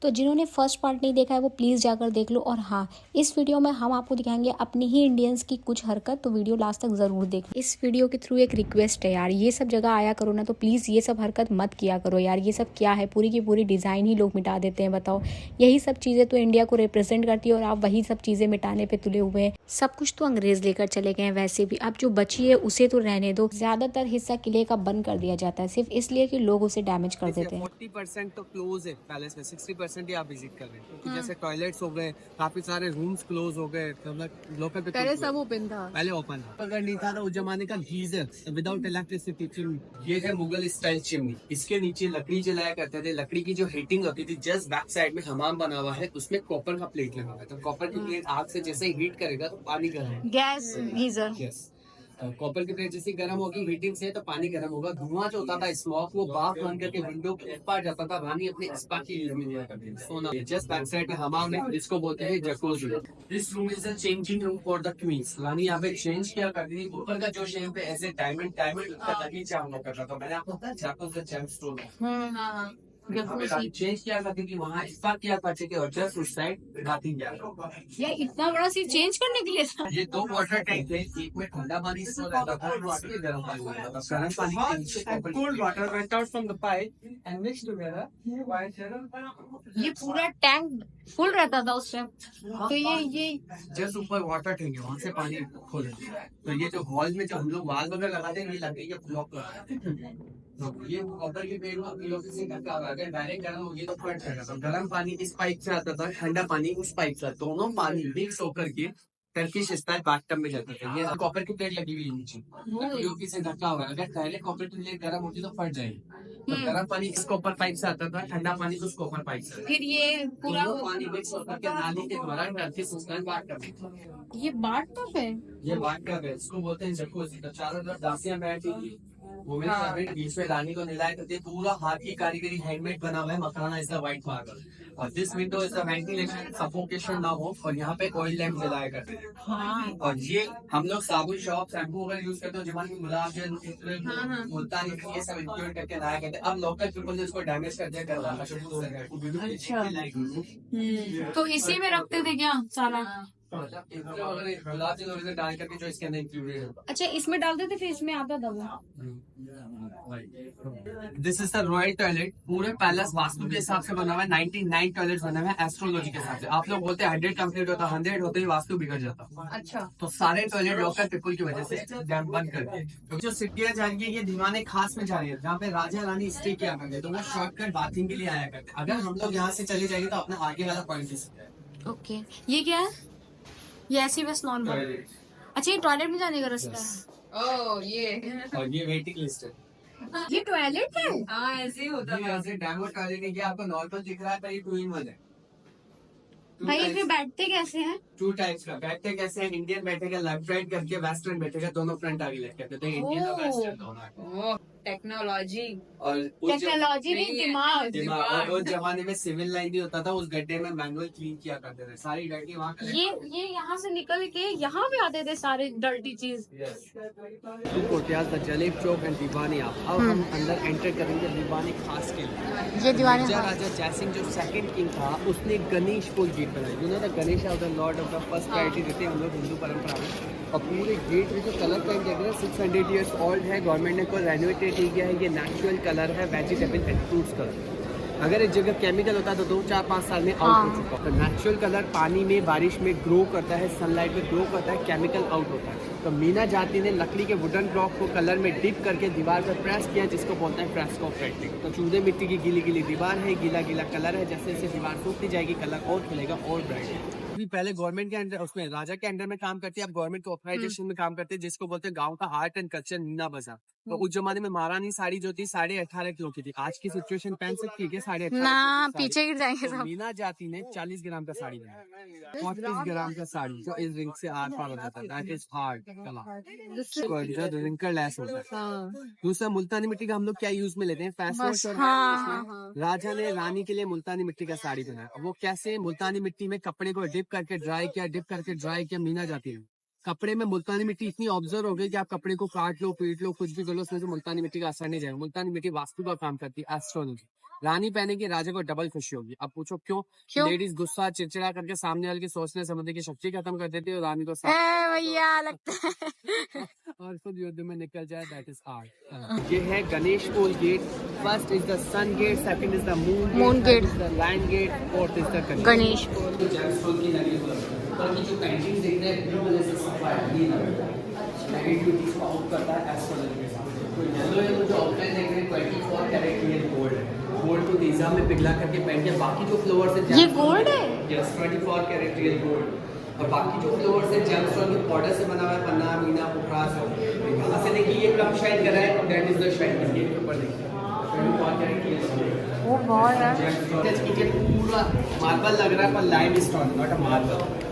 तो जिन्होंने first part नहीं देखा है वो प्लीज़ जाकर देख लो। और हाँ, इस वीडियो में हम आपको दिखाएंगे अपनी ही इंडियंस की कुछ हरकत, तो वीडियो लास्ट तक ज़रूर देखो। इस वीडियो के थ्रू एक रिक्वेस्ट है यार, ये सब जगह आया करो ना तो प्लीज़ ये सब हरकत मत किया करो यार। ये सब क्या है, पूरी की पूरी डिज़ाइन ही लोग मिटा देते हैं। बताओ, यही सब चीज़ें तो इंडिया को रिप्रेजेंट करती है और आप वही सब चीज़ें मिटाने पर तुले हुए हैं। सब कुछ तो अंग्रेज लेकर चले गए हैं, वैसे भी अब जो बची है उसे तो रहने दो। ज़्यादातर हिस्सा किले का बंद कर दिया जाता है सिर्फ इसलिए कि लोग उसे डैमेज कर देते हैं। 40% तो क्लोज है पैलेस में, 60% ही आप विजिट कर रहे हैं, क्योंकि जैसे टॉयलेट्स हो गए, काफी सारे रूम्स क्लोज हो गए, मतलब लोकल पे पहले सब ओपन था। पहले ओपन था। अगर नहीं था तो उस जमाने का गीजर विदाउट इलेक्ट्रिसिटी चिमनी। ये है मुगल स्टाइल चिमनी, इसके नीचे लकड़ी जलाया करते थे। लकड़ी की जो हीटिंग होती थी, जस्ट बैक साइड में हमाम बना हुआ है, उसमें कॉपर का प्लेट लगा हुआ है। तो कॉपर की प्लेट आग से जैसे ही हीट करेगा तो पानी गर्म, गैस गीजर। यस, कॉपर की प्लेट जैसी गर्म होगी हीटिंग से तो पानी गर्म होगा। धुआं जो होता था स्मोक, वो बाफ बन करके विंडो के ऊपर जाता था। रानी अपने स्पा की यूज में लिया करती थी। सोना जस्ट बैक साइड में हमाम है, इसको बोलते हैं jacuzzi. This room is a changing room for the queens. रानी यहाँ पे चेंज किया करती थी। ऊपर का जो शेप है ऐसे डायमंड डायमंड का लगी चावल करता था। मैंने आपको बताया जैकोस द जेमस्टोन चेंज किया करती थी, वहाँ स्पा किया करते थे और जस्ट उस साइड बाथिंग किया। ये इतना बड़ा सी चेंज करने के लिए था। ये दो वाटर टैंक थे, एक में ठंडा पानी स्टोर रहता था और दूसरे में गर्म पानी रहता था। गर्म पानी के नीचे cold water went out from the pipe and mixed together. ये पूरा टैंक फुल रहता था उस टाइम। तो ये जस्ट ऊपर वाटर टैंक है, वहाँ से पानी खोल। तो ये जो हॉल में जो हम लोग वाल वगैरह लगाते हैं, ये लगे ये ब्लॉक तो ये कॉपर के पेड़ से ढका हुआ है। अगर डायरेक्ट गर्म होगी तो फट जाएगा। तो गर्म पानी इस पाइप से आता था, ठंडा पानी उस पाइप से, दोनों पानी मिक्स होकर के टर्किश स्टाइल बाथटब में जाता था। ये कॉपर की प्लेट लगी हुई है नीचे, पीओपी से ढका हुआ है। अगर डायरेक्ट कॉपर की प्लेट गर्म होती तो फट जाएगी। तो गर्म पानी इस कॉपर पाइप से आता था, ठंडा पानी उस कॉपर पाइप से। फिर ये पूरा पानी मिक्स होकर के नाली के द्वारा टर्किश स्टाइल बाथटब। ये बाट टब है। ये बाथटब है, इसको बोलते हैं जकूजी। तो चारों तरफ दासियां बैठी थी, वो बीच में रानी को नहलाया करते। पूरा हाथ की कारीगरी हैंडमेड बना हुआ है। मकाना इज द व्हाइट मार्बल और this window is the ventilation, suffocation ना हो। और यहाँ पे ऑयल लैंप जलाया करते हैं। हाँ। और ये हम लोग साबुन शॉप शैम्पू वगैरह यूज करते हैं, जमाने में गुलाब जल मुल्तानी ये सब इंक्लूड करके लाया करते हैं। अब लोकल पीपल ने इसको डैमेज कर दिया, करवाना शुरू कर दिया। अच्छा। तो इसी में रखते थे क्या सारा? गुलाब जल वगैरह डाल करके जो इसके अंदर इंक्लूडेड है। अच्छा, इसमें डालते थे फिर इसमें आता था वो। This is the royal toilet. पूरे पैलेस वास्तु के हिसाब से बना हुआ है। 99 टॉयलेट बना हुआ है एस्ट्रोलॉजी के हिसाब से। आप लोग बोलते हैं 100 कंप्लीट होता, 100 होते ही वास्तु बिगड़ जाता। अच्छा। तो सारे टॉयलेट लोकल पीपल की वजह से डैम बंद कर दिए। तो जो सिटियां जा रही है ये दीवाने खास में जा रही है, जहाँ पे राजा रानी स्टे किया करते, तो वो शॉर्टकट बाथिंग के लिए आया करते। अगर हम लोग यहाँ से चले जाएंगे तो अपना आगे वाला पॉइंट ही सकते हैं। ओके, ये क्या है? ये ऐसी बस नॉर्मल। अच्छा, ये टॉयलेट में जाने का रास्ता है। ओह, ये और ये वेटिंग लिस्ट है। ये टॉयलेट है। हाँ, ऐसे ही होता है। ऐसे डैमो टॉयलेट नहीं, आपको नॉर्मल दिख रहा है पर ये 2 in 1 है। भाई इसमें बैठते कैसे हैं? 2 टाइप्स का बैठते कैसे हैं। इंडियन बैठेगा लेफ्ट राइट करके, वेस्टर्न बैठेगा दोनों फ्रंट आगे लेके करते हैं। इंडियन और वेस्टर्न दोनों। टेक्नोलॉजी। और टेक्नोलॉजी नहीं, दिमाग। दिमाग। और उस जमाने में सिविल लाइन भी होता था, उस गड्ढे में मैनुअल क्लीन किया करते थे। सारी डर्टी वहाँ ये यहाँ से निकल के यहाँ पे आते थे सारे डर्टी चीज। जलेब चौक एंड दीवानी। अब हम अंदर एंटर करेंगे दीवानी खास के लिए। ये दीवानी राजा जयसिंह जो सेकंड किंग था, उसने गणेश पुल गेट बनाई। You know the Ganesh of the Lord of the first priority देते हैं हम लोग हिंदू परंपरा में। और पूरे गेट में जो कलर पेंट किया गया 600 ईयर्स ओल्ड है। गवर्नमेंट ने को रेनोवेटेड किया है। ये नेचुरल कलर है, वेजिटेबल एंड फ्रूट्स कलर। अगर एक जगह केमिकल होता है तो 2-4-5 साल में आउट हो चुका है। तो नेचुरल कलर पानी में बारिश में ग्रो करता है, सनलाइट में ग्रो करता है, केमिकल आउट होता है। तो मीना जाति ने लकड़ी के वुडन ब्लॉक को कलर में डिप करके दीवार पर प्रेस किया, जिसको बोलते हैं फ्रेस्को पेंटिंग। तो चूने मिट्टी की गीली गीली दीवार है, गीला गीला कलर है। जैसे जैसे दीवार सूखती जाएगी कलर और खिलेगा और ब्राइट। पहले गवर्नमेंट के अंडर, उसमें राजा के अंडर में काम करती है, अब गवर्नमेंट के ऑथराइजेशन में काम करते हैं, जिसको बोलते हैं गांव का आर्ट एंड कल्चर मीना बाजार। तो उस जमाने में महारानी साड़ी जो थी 18.5 किलो की थी। आज की सिचुएशन पहन सकती है 18.5 ना, पीछे गिर जाएंगे तो सब। मीना जाति ने 40 ग्राम का साड़ी बनाया। 35 ग्राम का साड़ी जो इस रिंग से आर पार हो जाता है। दैट इज हार्ड कला, जो रिंकल लेस होता है। दूसरा मुल्तानी मिट्टी का हम लोग क्या यूज में लेते हैं, फेस वॉश और राजा ने रानी के लिए मुल्तानी मिट्टी का साड़ी बनाया। वो कैसे, मुल्तानी मिट्टी में कपड़े को डिप करके ड्राई किया, मीना जाती है। कपड़े में मुल्तानी मिट्टी इतनी ऑब्जर्व हो गई कि आप कपड़े को काट लो, पीट लो, कुछ भी कर लो, उसमें से मुल्तानी मिट्टी का असर नहीं जाएगा। मुल्तानी मिट्टी वास्तु का काम करती है, एस्ट्रोलॉजी। रानी पहनेगी, राजा को डबल खुशी होगी। अब पूछो क्यों? क्यों? लेडीज गुस्सा चिड़चिड़ा करके सामने वाले की सोचने समझने की शक्ति खत्म कर देती है और रानी को भैया लगता है और खुद युद्ध में निकल जाए। That is art. ये है Ganesh Pol gate. First is the sun gate, second is the moon gate, the land gate, fourth is the Ganesh जेम्स पोल की लगी हुई है। ऊपर की जो पेंटिंग देख रहे हैं ब्लू कलर से सफाई नहीं लगा नेगेटिविटीज को आउट करता है एज कलर के साथ। तो येलो जो आउटलाइन देख रहे हैं 24 कैरेट रियल गोल्ड है। गोल्ड को तीजा में पिघला करके पेंट किया। बाकी जो फ्लावर्स है ये गोल्ड है? Yes 24 carat real gold. और बाकी जो फ्लावर्स है जेमस्टोन के पाउडर से बना हुआ है, पन्ना मीना पुखरास है। यहाँ से देखिए ये कब शाइन कर रहा है, that is the shine gate के ऊपर देखिए 24 कैरेट रियल वो बहुत है। गोल्ड। पूरा मार्बल लग रहा है पर lime stone not a marble.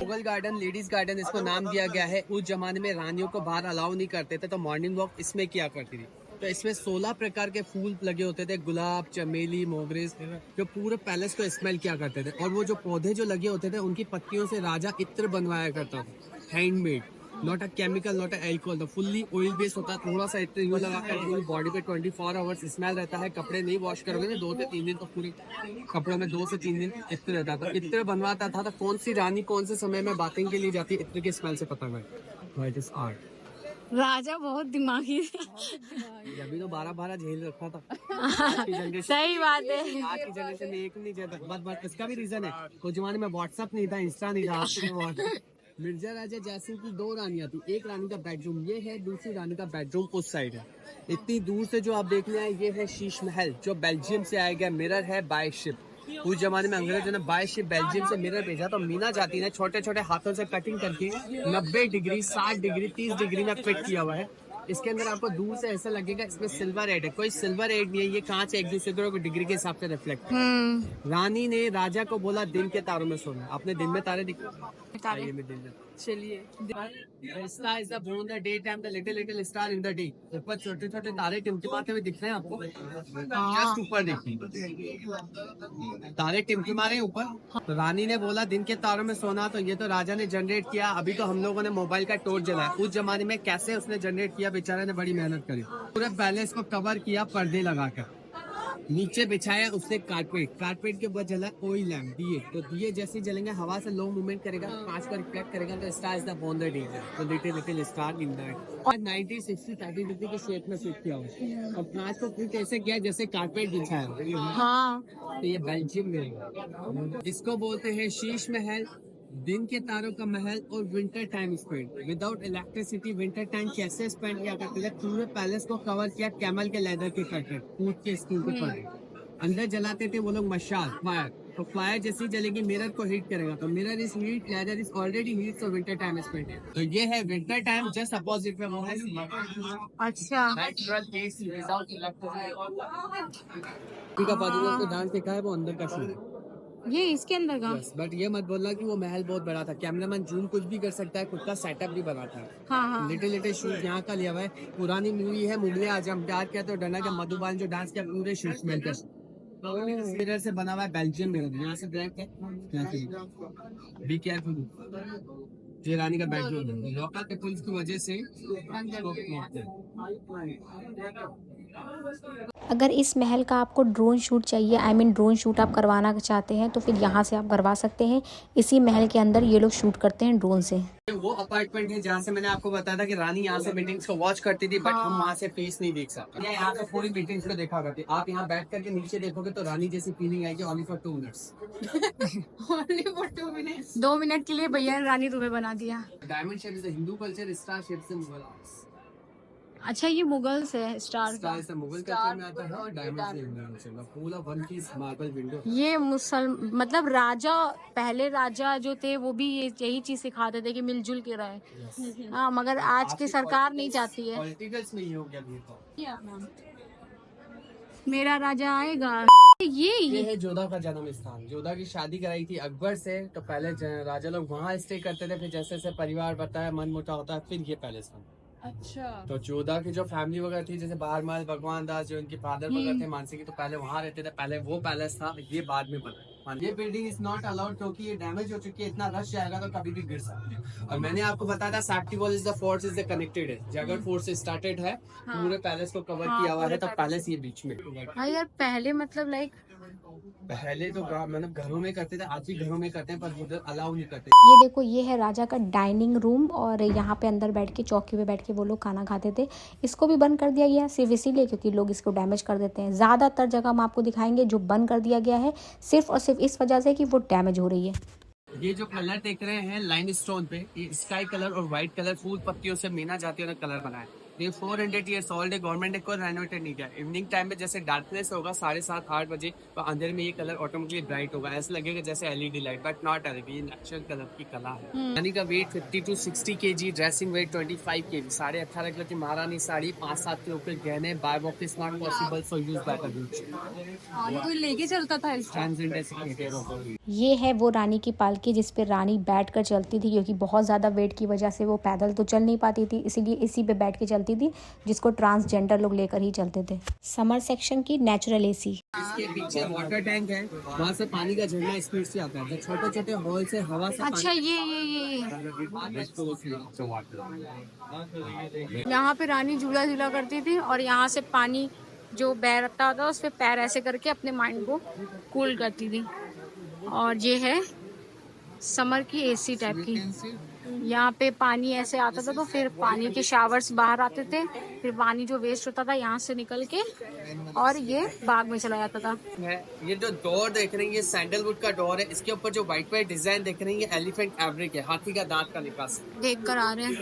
Mughal garden, ladies garden इसको नाम दिया गया है। उस जमाने में रानियों को बाहर अलाउ नहीं करते थे तो मॉर्निंग वॉक इसमें किया करती थी। तो इसमें 16 प्रकार के फूल लगे होते थे, गुलाब, चमेली, मोगरेस, जो पूरे पैलेस को स्मेल किया करते थे। और वो जो पौधे जो लगे होते थे उनकी पत्तियों से राजा इत्र बनवाया करता था, handmade, not a chemical, not a alcohol, fully oil based होता है। थोड़ा सा इत्र यूं लगाकर पूरी बॉडी पे 24 आवर्स स्मेल रहता है। कपड़े नहीं वॉश करोगे ना 2 से 3 दिन तो पूरे कपड़ों में 2 से 3 दिन इत्र रहता था। इत्र बनवाता था तो कौन सी रानी कौन से समय में बाथिंग के लिए जाती है, इत्र की स्मेल से पता है। It is art. राजा बहुत दिमागी है। अभी तो 12 झेल रखा था। आज की जनरेशन सही बात है। आज की जनरेशन में एक नहीं झेलता। बट इसका भी रीजन है, उस जमाने में व्हाट्सएप नहीं था, इंस्टा नहीं था। आज के मिर्जा राजा जैसी की 2 रानियां थी। एक रानी का बेडरूम ये है, दूसरी रानी का बेडरूम उस साइड है। इतनी दूर से जो आप देखने आए ये है शीश महल, जो बेल्जियम से आया गया मिरर है बाय शिप। उस जमाने में अंग्रेजों ने बाय शिप बेल्जियम से मिरर भेजा तो मीना जाती ने छोटे छोटे हाथों से कटिंग करके 90 डिग्री 60 डिग्री 30 डिग्री में फिट किया हुआ है। इसके अंदर आपको दूर से ऐसा लगेगा इसमें सिल्वर एड है, कोई सिल्वर एड नहीं है, ये कांच एक दूसरे को डिग्री के हिसाब से रिफ्लेक्ट। रानी ने राजा को बोला दिन के तारों में सोना। आपने दिन में तारे दिखे? चलिए star is the bone the day time the little little star in the day. ऊपर छोटे छोटे तारे टिमटिमाते हुए दिख रहे हैं आपको, जस्ट ऊपर देखिए तारे टिमटिमा रहे हैं ऊपर। तो रानी ने बोला दिन के तारों में सोना, तो ये तो राजा ने जनरेट किया। अभी तो हम लोगों ने मोबाइल का टॉर्च जलाया। उस जमाने में कैसे उसने जनरेट किया, बेचारे ने बड़ी मेहनत करी। पूरे पैलेस को कवर किया पर्दे लगाकर, नीचे बिछाया उसने कारपेट, कारपेट के ऊपर जला ऑयल लैम्प, दिए। तो दिए जैसे जलेंगे हवा से लो मूवमेंट करेगा, कांच पर रिफ्लेक्ट करेगा तो star is the bone the day. तो little little star in that. और 1960 30 के शेप में फिट किया हुआ। और कांच को फिट ऐसे किया जैसे कारपेट बिछाया। हाँ तो ये बेल्जियम में इसको बोलते हैं शीश महल, दिन के तारों का महल और winter time spend without electricity. Winter time कैसे स्पेंड किया करते थे, पूरे पैलेस को कवर किया कैमल के लेदर के कटर, ऊंट के स्टूल के ऊपर। अंदर जलाते थे वो लोग मशाल, फायर। तो फायर जैसी जलेगी मिरर को हीट करेगा, तो mirror is heat, leather is already heat, so winter time spend. तो ये है विंटर टाइम, जस्ट अपोजिट में वो है अच्छा। Natural case without electricity. का बाजू में डांस देखा है वो अंदर का शूट, ये इसके अंदर का? बट ये मत बोलना कि वो महल बहुत बड़ा था। कैमरामैन जूम कुछ भी कर सकता है, खुद का सेटअप भी बनाता है। हाँ। लिटिल लिटिल शूट यहाँ का लिया हुआ है। पुरानी मूवी है मुगले आजम, प्यार किया तो डरना के मधुबान जो डांस किया पूरे शूट में मिरर से बना हुआ है। बेल्जियम मिरर, यहाँ से ब्लैक है, यहाँ से बी केयरफुल। ये रानी का बेडरूम है, लोकल पीपल्स की वजह से अगर इस महल का आपको ड्रोन शूट चाहिए, आई मीन ड्रोन शूट आप करवाना चाहते हैं तो फिर यहाँ से आप करवा सकते हैं। इसी महल के अंदर ये लोग शूट करते हैं ड्रोन से। वो अपार्टमेंट है जहाँ से मैंने आपको बताया था कि रानी यहाँ से मीटिंग्स को वॉच करती थी, बट हम वहाँ से फेस नहीं देख सकते। यहाँ पे पूरी मीटिंग्स को देखा करती। आप यहाँ बैठ करके नीचे देखोगे तो रानी जैसी फीलिंग आएगी, only for 2 minutes. Only for 2 minutes। 2 minute के लिए भैया ने रानी तुम्हें बना दिया। Diamond shape is Hindu culture, star shape से मुगल आर्ट्स। अच्छा ये मुगल से है स्टार का? स्टार से मुगल कल्चर में आता है और डायमंड से हिंदू कल्चर में। पूरा वन पीस मार्बल विंडो। ये मतलब राजा, पहले राजा जो थे वो भी यही चीज सिखाते थे कि मिलजुल के रहे। हाँ, मगर आज की सरकार नहीं चाहती है। पॉलिटिकल्स में ये हो गया तो मेरा राजा आएगा। ये है जोधा का जन्म स्थान। जोधा की शादी कराई थी अकबर से, तो पहले राजा लोग वहाँ स्टे करते थे। फिर जैसे जैसे परिवार बढ़ता है, मन मोटा होता है, फिर ये पैलेस बना। अच्छा। तो जोधा की जो फैमिली वगैरह थी, जैसे बारमाल भगवान दास जो उनके फादर वगैरह थे मानसी की, तो पहले वहाँ रहते थे। पहले वो पैलेस था, ये बाद में बना। ये बिल्डिंग इज नॉट अलाउड क्योंकि ये डैमेज हो चुकी है, इतना रश जाएगा तो कभी भी गिर सकती है। और मैंने आपको बताया था safety wall is the force is the connected है, जगह फोर्स से स्टार्टेड है, पूरे पैलेस को कवर किया हुआ है, तो पैलेस ये बीच में। हाँ यार पहले मतलब लाइक पहले तो मतलब घरों में करते थे, आज भी घरों में करते हैं, पर उधर अलाउ नहीं करते। ये देखो, ये है राजा का डाइनिंग रूम और यहाँ पे अंदर बैठ के चौकी पे बैठ के वो लोग खाना खाते थे। इसको भी बंद कर दिया गया है सिर्फ इसीलिए क्योंकि लोग इसको डैमेज कर देते हैं। ज़्यादातर जगह हम आपको दिखाएंगे जो बंद कर दिया गया है सिर्फ और सिर्फ इस वजह से कि वो डैमेज हो रही है। ये जो कलर देख रहे हैं लाइन स्टोन पे, ये स्काई कलर और व्हाइट कलर फूल पत्तियों से मीना जाती है कलर बना है। ये 400 ईयर्स ओल्ड है, गवर्नमेंट ने कोई रेनोवेटेड नहीं किया। इवनिंग टाइम में जैसे डार्कनेस होगा 7:30-8 बजे, तो अंधेरे में ये कलर ऑटोमेटिकली ब्राइट होगा, ऐसा लगेगा जैसे LED light, but not LED, ये नेचुरल कलर की कला है। रानी का weight 50 to 60 kg, dressing weight 25 kg, 18.5 kilo की महारानी साड़ी, 5-7 किलो के गहने, by walkies not possible for use by the कोई लेके चलता था ये है वो रानी की पालकी जिस पे रानी बैठ कर चलती थी, क्योंकि बहुत ज़्यादा वेट की वजह से वो पैदल तो चल नहीं पाती थी, इसीलिए इसी पे बैठ के चलती थी, जिसको ट्रांसजेंडर लोग लेकर ही चलते थे। समर सेक्शन की नेचुरल एसी। इसके पीछे वाटर टैंक है, वहाँ से पानी का झरना स्पीड से आता है, छोटे छोटे हॉल से हवा से अच्छा ये यहाँ पे रानी झूला झूला करती थी और यहाँ से पानी जो बहता था उस पे पैर ऐसे करके अपने माइंड को कूल करती थी। और ये है समर की एसी टाइप की। यहाँ पे पानी ऐसे आता था तो फिर पानी के शावर्स बाहर आते थे, फिर पानी जो वेस्ट होता था यहाँ से निकल के और ये बाग में चला जाता था। ये जो डोर देख रहे हैं ये सैंडलवुड का डोर है, इसके ऊपर जो व्हाइट व्हाइट डिजाइन देख रहे हैं ये एलिफेंट फैब्रिक है, हाथी का दांत का निकास। देख कर आ रहे हैं।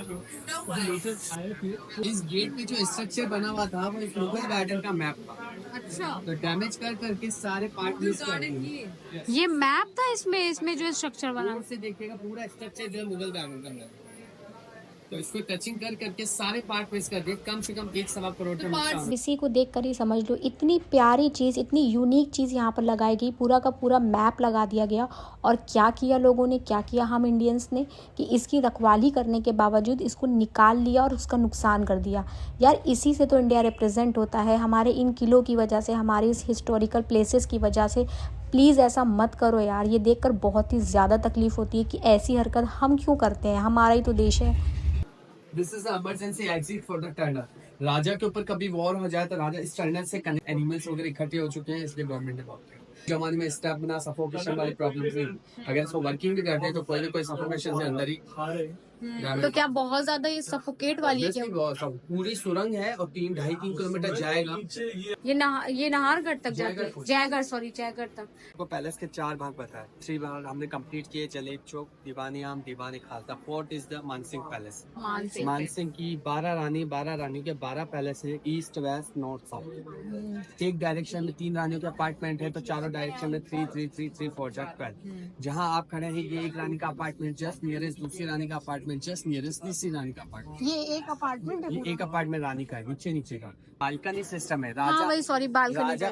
इस गेट पे जो स्ट्रक्चर बना हुआ था वो एक मुगल गार्डन का मैप था, अच्छा तो डैमेज कर करके सारे पार्ट मिस कर दिए। ये मैप था इसमें जो स्ट्रक्चर बना। दूर से देखिएगा पूरा स्ट्रक्चर जो है मुगल गार्डन का मैप, तो इसको टचिंग कर करके सारे पार्ट मिस कर दिए, कम से कम 1.25 करोड़ का नुकसान। इसी को देख कर ही समझ लो इतनी प्यारी चीज़, इतनी यूनिक चीज़ यहाँ पर लगाई गई, पूरा का पूरा मैप लगा दिया गया। और क्या किया लोगों ने, क्या किया हम इंडियंस ने कि इसकी रखवाली करने के बावजूद इसको निकाल लिया और उसका नुकसान कर दिया। यार इसी से तो इंडिया रिप्रेजेंट होता है, हमारे इन किलों की वजह से, हमारे इस हिस्टोरिकल प्लेसेस की वजह से। प्लीज़ ऐसा मत करो यार, ये देखकर बहुत ही ज़्यादा तकलीफ़ होती है कि ऐसी हरकत हम क्यों करते हैं, हमारा ही तो देश है। This is emergency exit for the tunnel. राजा के ऊपर कभी वॉर हो जाए तो राजा इस टनल से एनिमल्स वगैरह इकट्ठे हो चुके हैं, इसलिए गवर्नमेंट ने बहुत जमाने में स्टेप बना, सफोकेशन वाली प्रॉब्लम थी, अगर इसको वर्किंग भी करते हैं तो कोई ना कोई सफोकेशन से अंदर ही। तो क्या बहुत ज्यादा ये सफोकेट वाली है क्या? पूरी सुरंग है और 2.5-3 किलोमीटर जाएगा। ये नाहरगढ़ तक जाता है, जयगढ़ तक। को पैलेस के 4 भाग बताए, 3 भाग हमने कंप्लीट किए, जलेब Chowk, Diwani Aam, Diwani Khalsa. Fourth is the Mansingh palace. Mansingh की 12 रानी, 12 रानियों के 12 पैलेस है, ईस्ट वेस्ट नॉर्थ साउथ। एक डायरेक्शन में 3 रानियों के अपार्टमेंट है, तो चारों डायरेक्शन में 3 3 3 3 4 12। जहाँ आप खड़े हैं ये एक रानी का अपार्टमेंट जस्ट नियरेस्ट, दूसरी रानी का अपार्टमेंट जस्ट नियरेस्ट, तीसरी रानी का अपार्टमेंट। ये एक अपार्टमेंट है, ये एक अपार्टमेंट रानी का है, नीचे का बालकनी सिस्टम है। हाँ वही, सॉरी बालकनी। राजा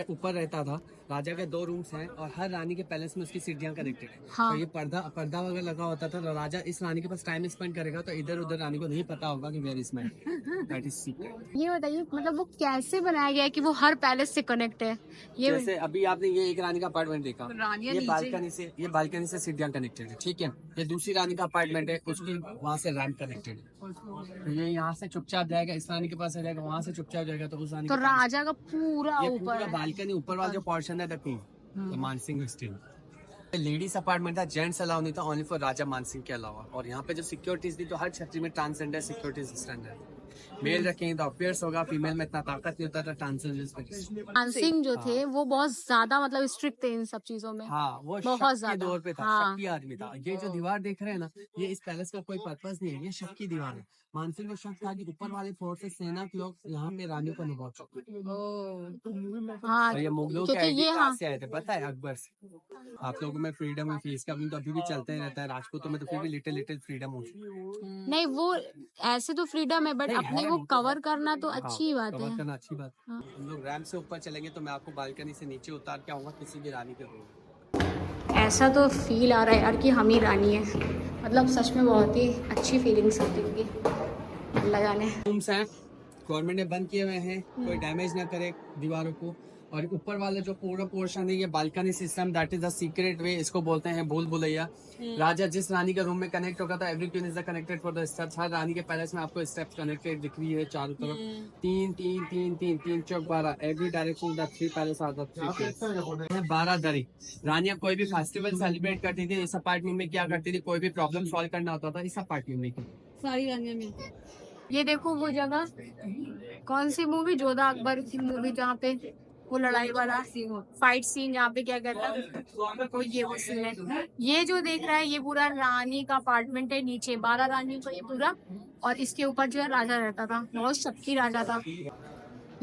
ऊपर रहता था, राजा के 2 रूम्स हैं और हर रानी के पैलेस में उसकी सीढ़ियां कनेक्टेड है। हाँ। तो ये पर्दा वगैरह लगा होता था, तो राजा इस रानी के पास टाइम स्पेंड करेगा तो इधर उधर रानी को नहीं पता होगा कि where is my, that is secret. ये बताइए मतलब वो कैसे बनाया गया है कि वो हर पैलेस से कनेक्ट है? ये जैसे अभी आपने ये एक रानी का अपार्टमेंट देखा, ये बालकनी से सीढ़ियां कनेक्टेड है, ठीक है। ये दूसरी रानी का अपार्टमेंट है, उसकी वहाँ से रैंप कनेक्टेड है, तो ये यहाँ से चुपचाप जाएगा, इस रानी के पास आ जाएगा, वहाँ से चुपचाप जाएगा, तो उस रानी तो राजा का पूरा ऊपर बालकनी ऊपर वाला जो पोर्शन है the king, the Mansingh steel. Ladies apartment था, जेंट्स अलाउ नहीं था, ओनली फॉर राजा मानसिंह के अलावा। और यहाँ पे जो सिक्योरिटीज थी, तो हर छतरी में ट्रांसजेंडर सिक्योरिटीज स्टैंडर्ड, मेल रखेंगे तो अफेयर्स होगा, फीमेल में इतना ताकत नहीं होता था ट्रांसजेंडर। मानसिंह जो थे वो बहुत ज्यादा मतलब स्ट्रिक्ट थे इन सब चीजों में। हाँ, वो बहुत शक के ज्यादा। दौर पे था, हाँ। शक की आदमी था। ये जो दीवार देख रहे हैं ना, ये इस पैलेस का कोई पर्पस नहीं है, ये शक की दीवार है। मानसिंह को शक था कि ऊपर वाले फ्लोर से सेना के लोग यहाँ पे रानियों को निभा चुके हैं। हाँ और ये मुगलों के क्योंकि आईडी ये कहाँ से आए थे पता है? अकबर से। आप लोगों में फ्रीडम है, फीस का तो अभी भी चलता ही रहता है, राजपूतों में तो फिर भी लिटिल फ्रीडम हो चुकी है। नहीं वो ऐसे तो फ्रीडम है बट नहीं, अपने है को वो तो। कवर करना तो अच्छी बात कवर है। करना अच्छी बात। हाँ। हम लोग रैंप से ऊपर चलेंगे तो मैं आपको बालकनी से नीचे उतार के आऊंगा किसी भी रानी के रूम। ऐसा तो फील आ रहा है यार कि हम ही रानी है, मतलब सच में बहुत ही अच्छी फीलिंग्स होती होगी। अल्लाह जाने। रूम्स हैं, गवर्नमेंट ने बंद किए हुए हैं, कोई डैमेज ना करे दीवारों को। और ऊपर वाला जो पूरा पोर्शन है ये balcony system, that is the secret वे, इसको बोलते हैं भूल भुलैया। राजा जिस रानी के रूम में कनेक्ट होगा था, every queen is connected for the steps. हर रानी के पैलेस में आपको स्टेप्स कनेक्टेड दिख रही है चारों तरफ, 3 3 3 3 3 चौक 12, every direction the 3 palace are the 3 12 दरी। रानियां कोई भी फेस्टिवल सेलिब्रेट करती थी इस अपार्टमेंट में, क्या करती थी, कोई भी प्रॉब्लम सॉल्व करना होता था इस अपार्टमेंट में। सारी रानियां मिलती। ये देखो वो जगह, कौन सी मूवी, जोधा अकबर की मूवी, जहाँ पे वो लड़ाई वाला फाइट सीन, जहाँ पे क्या करता है वो, ये वो सीन है। ये जो देख रहा है ये पूरा रानी का अपार्टमेंट है, नीचे 12 रानी का ये पूरा, और इसके ऊपर जो है राजा रहता था, बहुत शक्ति राजा था।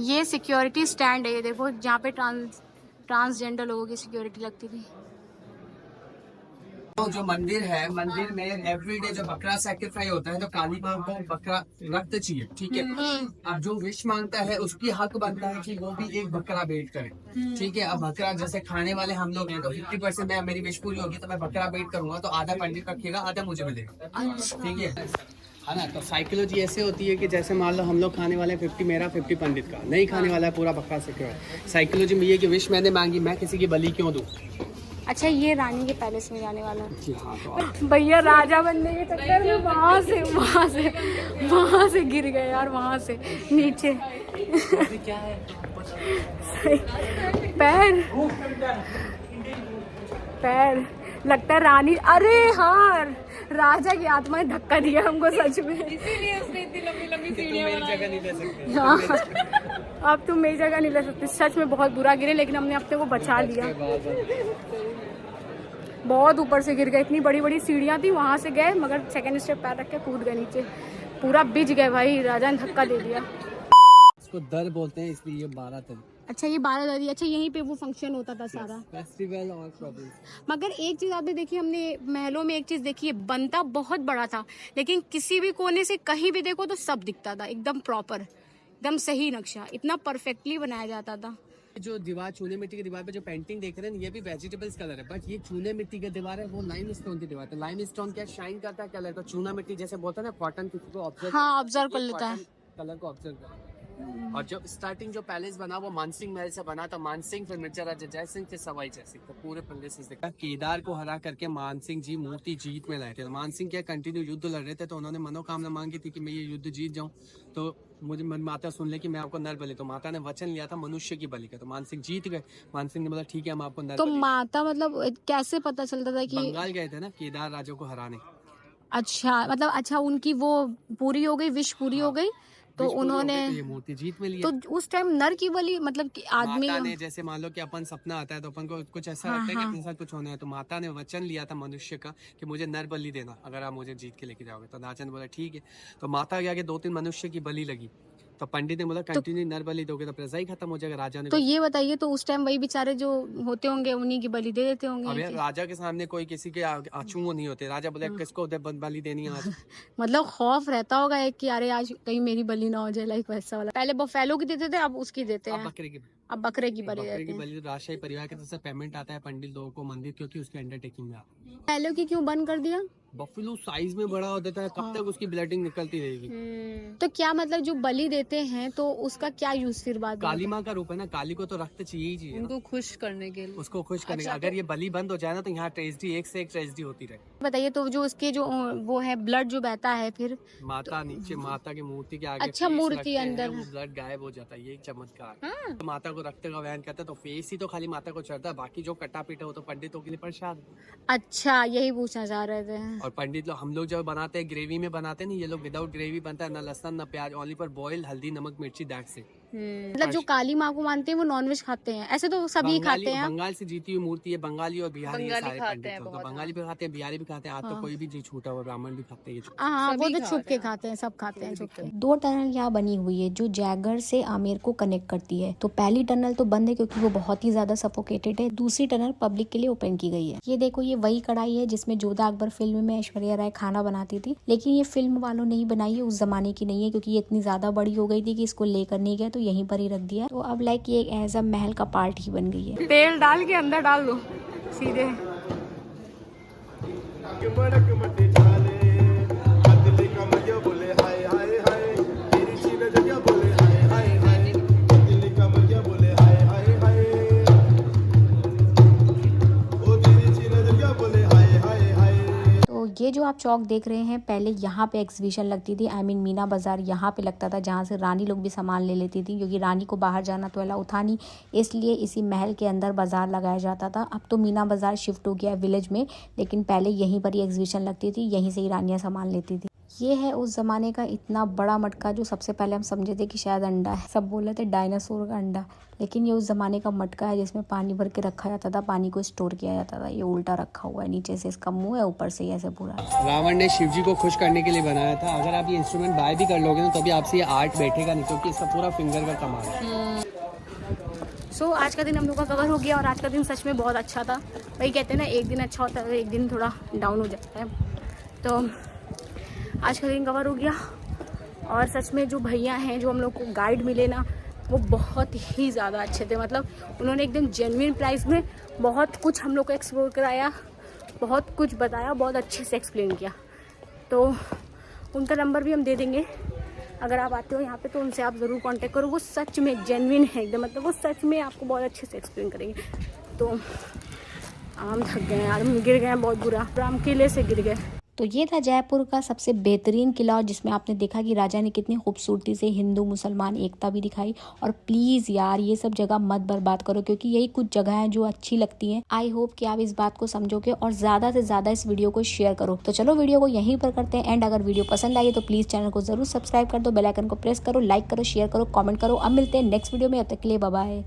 ये सिक्योरिटी स्टैंड है, ये देखो, जहाँ पे ट्रांसजेंडर लोगों की सिक्योरिटी लगती थी। तो जो मंदिर है, मंदिर में एवरीडे जो बकरा सैक्रिफाई होता है तो काली माँ को बकरा रक्त चाहिए, ठीक है। अब जो विश मांगता है उसकी हक बनता है कि वो भी एक बकरा बेट करे, ठीक है। अब बकरा जैसे खाने वाले हम लोग हैं तो 50% में मेरी विश पूरी होगी तो मैं बकरा बेट करूंगा, तो आधा पंडित रखिएगा, आधा मुझे मिलेगा, ठीक है ना। तो साइकोलॉजी ऐसे होती है कि जैसे मान लो हम लोग खाने वाले हैं 50 मेरा 50 पंडित का, नहीं खाने वाला है पूरा बकरा सिक्योर। साइकोलॉजी में ये कि विश मैंने मांगी, मैं किसी की बलि क्यों दूं। अच्छा, ये रानी के पैलेस में जाने वाला जी हाँ। तो भैया राजा बनने के चक्कर में वहाँ से गिर गए यार, वहाँ से नीचे क्या है पैर लगता है रानी, अरे हाँ राजा की आत्मा ने धक्का दिया हमको सच में, इसीलिए उसने इतनी लंबी लंबी सीढ़ियां बनाई। जगह नहीं ले सकते। हाँ, अब तुम मेरी जगह नहीं ले सकते। सच में बहुत बुरा गिरे, लेकिन हमने अपने को बचा लिया। बहुत ऊपर से गिर गए, इतनी बड़ी बड़ी सीढ़ियां थी, वहां से गए, मगर सेकंड स्टेप पैर रख के कूद गए नीचे, पूरा बिज गए भाई, राजा ने धक्का दे दिया। इसको दर बोलते हैं, इसलिए ये 12 दर। अच्छा, ये 12 दरी। अच्छा, यहीं पे वो फंक्शन होता था सारा, फेस्टिवल और प्रॉब्लम्स। मगर एक चीज आपने देखी, हमने महलों में एक चीज देखी है, बनता बहुत बड़ा था, लेकिन किसी भी कोने से कहीं भी देखो तो सब दिखता था, एकदम प्रॉपर, एकदम सही नक्शा, इतना परफेक्टली बनाया जाता था। जो दीवार चूने मिट्टी की दीवार पे जो पेंटिंग देख रहे हैं ये भी वेजिटेबल्स कलर है, बट ये चूने मिट्टी की दीवार है, वो लाइम स्टोन की दीवार है। लाइम स्टोन क्या शाइन करता है कलर को, चूना मिट्टी जैसे बोलता है ना कॉटन, किसी को ऑब्जर्व, हाँ ऑब्जर्व कर लेता है, कलर को ऑब्जर्व कर। और जो स्टार्टिंग जो पैलेस बना वो मानसिंह महल से बना था, मानसिंह फिर मिर्जा राजा जय सिंह फिर सवाई जय सिंह, तो पूरे पैलेसेस देखा। केदार को हरा करके मानसिंह जी मूर्ति जीत में लाए थे। मानसिंह क्या कंटिन्यू युद्ध लड़ रहे थे, तो उन्होंने मनोकामना मांगी थी कि मैं ये युद्ध जीत जाऊं, तो मुझे माता सुन ले कि मैं आपको नर बलि, तो माता ने वचन लिया था मनुष्य की बलि का, तो मानसिंह जीत गए। मानसिंह ने बोला ठीक है हम आपको नर तो बलि। माता मतलब कैसे पता चलता था कि बंगाल गए थे ना केदार राजा को हराने। अच्छा, मतलब अच्छा उनकी वो पूरी हो गई, विश पूरी हो गई, तो उन्होंने ये मूर्ति जीत में लिया। तो उस टाइम नर की बलि, मतलब कि आदमी माता ने, जैसे मान लो कि अपन सपना आता है तो अपन को कुछ ऐसा लगता है कि अपने साथ कुछ होना है, तो माता ने वचन लिया था मनुष्य का कि मुझे नर बलि देना अगर आप मुझे जीत के लेके जाओगे, तो राजा ने बोला ठीक है। तो माता के आगे 2-3 मनुष्य की बलि लगी, तो पंडित ने बोला कंटिन्यू नर बलि दोगे तो प्रजा ही खत्म हो जाएगा। राजा ने तो ये बताइए, तो उस टाइम वही बेचारे जो होते होंगे उन्हीं की बलि दे देते अब होंगे। यार राजा के सामने कोई किसी के अछूत नहीं होते, राजा बोले किसको बलि देनी है आज। मतलब खौफ रहता होगा एक कि अरे आज कहीं मेरी बलि ना हो जाए, लाइक वैसा वाला। पहले बफेलो की देते थे, अब उसकी देते अब हैं, बकरे की अब बकरे की बलि देते हैं। बलि राजशाही परिवार की तरफ से पेमेंट आता है पंडित लोगों को मंदिर, क्योंकि उसके अंडरटेकिंग में आता है। पहले की क्यों बंद कर दिया? बफेलो साइज में बड़ा हो जाता है, कब तक उसकी ब्लडिंग निकलती रहेगी। तो क्या मतलब जो बलि देते हैं तो उसका क्या यूज फिर बाद में? काली माँ का रूप है ना, काली को तो रक्त चाहिए ही चाहिए, उनको खुश करने के लिए। उसको खुश करने का। अगर ये बलि बंद हो जाए ना तो यहाँ ट्रेजेडी एक से एक ट्रेजेडी होती रहे। बताइए, तो जो उसके जो वो है ब्लड जो बहता है फिर माता नीचे माता की मूर्ति के आगे अच्छा, फेस मूर्ति रखते हैं, अंदर वो ब्लड गायब हो जाता है, ये एक चमत्कार। तो माता को रक्त का वहन करता है, तो फेस ही तो खाली माता को चढ़ता है, बाकी जो कटा पीटा हो तो पंडितों के लिए प्रसाद। अच्छा, यही पूछना चाह रहे थे। और पंडित लोग, हम लोग जब बनाते हैं ग्रेवी में बनाते हैं ना, ये लोग विदाउट ग्रेवी बनता है, ना लहसुन ना प्याज, ओनली पर बॉयल हल्दी नमक मिर्ची दैट से। मतलब जो काली माँ को मानते हैं वो नॉनवेज खाते हैं, ऐसे तो सभी खाते हैं। बंगाल से जीती हुई मूर्ति है, बंगाली और बिहारी ये सारे पंडित लोग, तो बंगाली भी खाते हैं, बिहारी भी खाते हैं, आज तो कोई भी जी छूटा हुआ ब्राह्मण भी खाते हैं। हाँ, वो तो छुप के खाते हैं, सब खाते हैं छुप के। 2 टनल यहाँ बनी हुई है जो जैगर से आमेर को कनेक्ट करती है। तो पहली टनल तो बंद है क्योंकि वो बहुत ही ज्यादा सफोकेटेड है, दूसरी टनल पब्लिक के लिए ओपन की गई है। ये देखो, ये वही कढ़ाई है जिसमें जोधा अकबर फिल्म में ऐश्वर्या राय खाना बनाती थी, लेकिन ये फिल्म वालों ने ही बनाई है, उस जमाने की नहीं है, क्योंकि ये इतनी ज्यादा बड़ी हो गई थी कि इसको लेकर नहीं गया, तो यहीं पर ही रख दिया। तो अब लाइक ये एज अ महल का पार्ट ही बन गई है। तेल डाल के अंदर डाल दो सीधे। ये जो आप चौक देख रहे हैं, पहले यहाँ पे एग्जीबिशन लगती थी, आई मीन मीना बाजार यहाँ पे लगता था, जहाँ से रानी लोग भी सामान ले लेती थी, क्योंकि रानी को बाहर जाना तो अलाउ था नहीं, इसलिए इसी महल के अंदर बाजार लगाया जाता था। अब तो मीना बाजार शिफ्ट हो गया है विलेज में, लेकिन पहले यहीं पर ही एग्जीबिशन लगती थी, यहीं से ही रानियाँ सामान लेती थी। ये है उस ज़माने का इतना बड़ा मटका जो सबसे पहले हम समझे थे कि शायद अंडा है, सब बोल रहे थे डायनासोर का अंडा, लेकिन ये उस ज़माने का मटका है जिसमें पानी भर के रखा जाता था, पानी को स्टोर किया जाता था। ये उल्टा रखा हुआ है, नीचे से इसका मुंह है, ऊपर से ऐसे पूरा। रावण ने शिव जी को खुश करने के लिए बनाया था। अगर आप ये इंस्ट्रूमेंट बाय भी कर लोगे ना तो भी आपसे ये आर्ट बैठेगा नहीं, क्योंकि इसका पूरा फिंगर का कमाल है। सो आज का दिन हम लोग का कवर हो गया और आज का दिन सच में बहुत अच्छा था। वही कहते हैं ना, एक दिन अच्छा होता है एक दिन थोड़ा डाउन हो जाता है, तो आज का दिन कवर हो गया। और सच में जो भैया हैं, जो हम लोग को गाइड मिले ना, वो बहुत ही ज़्यादा अच्छे थे। मतलब उन्होंने एकदम जेन्युइन प्राइस में बहुत कुछ हम लोग को एक्सप्लोर कराया, बहुत कुछ बताया, बहुत अच्छे से एक्सप्लेन किया। तो उनका नंबर भी हम दे देंगे, अगर आप आते हो यहाँ पे तो उनसे आप ज़रूर कांटेक्ट करो। वो सच में जेन्युइन है एकदम, मतलब वो सच में आपको बहुत अच्छे से एक्सप्लेन करेंगे। तो हम थक गए यार, हम गिर गए बहुत बुरा, राम किले से गिर गए। तो ये था जयपुर का सबसे बेहतरीन किला, जिसमें आपने देखा कि राजा ने कितनी खूबसूरती से हिंदू मुसलमान एकता भी दिखाई। और प्लीज़ यार ये सब जगह मत बर्बाद करो, क्योंकि यही कुछ जगह हैं जो अच्छी लगती हैं। आई होप कि आप इस बात को समझोगे और ज़्यादा से ज़्यादा इस वीडियो को शेयर करो। तो चलो वीडियो को यहीं पर करते हैं एंड। अगर वीडियो पसंद आई तो प्लीज़ चैनल को ज़रूर सब्सक्राइब कर दो, बेल आइकन को प्रेस करो, लाइक करो, शेयर करो, कॉमेंट करो। अब मिलते हैं नेक्स्ट वीडियो में, तब तक के लिए बाय बाय।